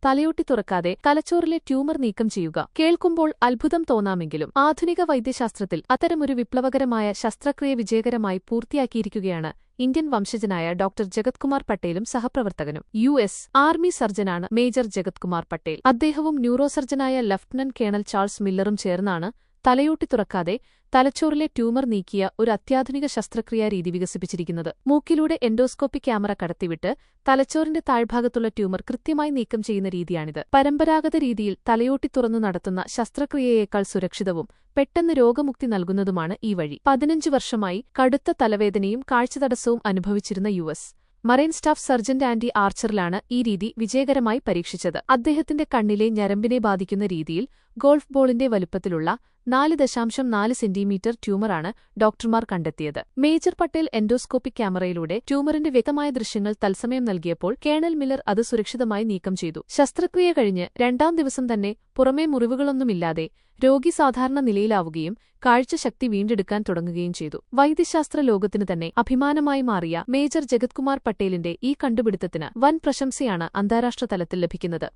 തലയോട്ടി തുറക്കാതെ തലച്ചോറിലെ ട്യൂമർ നീക്കം ചെയ്യുക. കേൾക്കുമ്പോൾ അത്ഭുതം തോന്നാമെങ്കിലും ആധുനിക വൈദ്യശാസ്ത്രത്തിൽ അത്തരമൊരു വിപ്ലവകരമായ ശസ്ത്രക്രിയ വിജയകരമായി പൂർത്തിയാക്കിയിരിക്കുകയാണ് ഇന്ത്യൻ വംശജനായ ഡോക്ടർ ജഗത്കുമാർ പട്ടേലും സഹപ്രവർത്തകനും. യു.എസ്. ആർമി സർജനാണ് മേജർ ജഗത്കുമാർ പട്ടേൽ. അദ്ദേഹവും ന്യൂറോസർജനായ ലഫ്റ്റനന്റ് കേണൽ ചാൾസ് മില്ലറും ചേർന്നാണ് തലയോട്ടി തുറക്കാതെ തലച്ചോറിലെ ട്യൂമർ നീക്കിയ ഒരു അത്യാധുനിക ശസ്ത്രക്രിയാ രീതി വികസിപ്പിച്ചിരിക്കുന്നത്. മൂക്കിലൂടെ എൻഡോസ്കോപ്പി ക്യാമറ കടത്തിവിട്ട് തലച്ചോറിന്റെ താഴ്ഭാഗത്തുള്ള ട്യൂമർ കൃത്യമായി നീക്കം ചെയ്യുന്ന രീതിയാണിത്. പരമ്പരാഗത രീതിയിൽ തലയോട്ടി തുറന്നു നടത്തുന്ന ശസ്ത്രക്രിയയേക്കാൾ സുരക്ഷിതവും പെട്ടെന്ന് രോഗമുക്തി നൽകുന്നതുമാണ് ഈ വഴി. 15 വർഷമായി കടുത്ത തലവേദനയും കാഴ്ചതടസ്സവും അനുഭവിച്ചിരുന്ന US. Marine staff sergeant Andy ആർച്ചറിലാണ് ഈ രീതി വിജയകരമായി പരീക്ഷിച്ചത്. അദ്ദേഹത്തിന്റെ കണ്ണിലെ ഞരമ്പിനെ ബാധിക്കുന്ന രീതിയിൽ ഗോൾഫ് ബോളിന്റെ വലുപ്പത്തിലുള്ള 4.4 സെന്റിമീറ്റർ ട്യൂമറാണ് ഡോക്ടർമാർ കണ്ടെത്തിയത്. മേജർ പട്ടേൽ എൻഡോസ്കോപ്പിക് ക്യാമറയിലൂടെ ട്യൂമറിന്റെ വ്യക്തമായ ദൃശ്യങ്ങൾ തത്സമയം നൽകിയപ്പോൾ കേണൽ മില്ലർ അത് സുരക്ഷിതമായി നീക്കം ചെയ്തു. ശസ്ത്രക്രിയ കഴിഞ്ഞ് 2ാം ദിവസം തന്നെ പുറമേ മുറിവുകളൊന്നുമില്ലാതെ രോഗി സാധാരണ നിലയിലാവുകയും കാഴ്ചശക്തി വീണ്ടെടുക്കാൻ തുടങ്ങുകയും ചെയ്തു. വൈദ്യശാസ്ത്ര ലോകത്തിനു തന്നെ അഭിമാനമായി മാറിയ മേജർ ജഗത്കുമാർ പട്ടേലിന്റെ ഈ കണ്ടുപിടുത്തത്തിന് വൻ പ്രശംസയാണ് അന്താരാഷ്ട്ര തലത്തിൽ ലഭിക്കുന്നത്.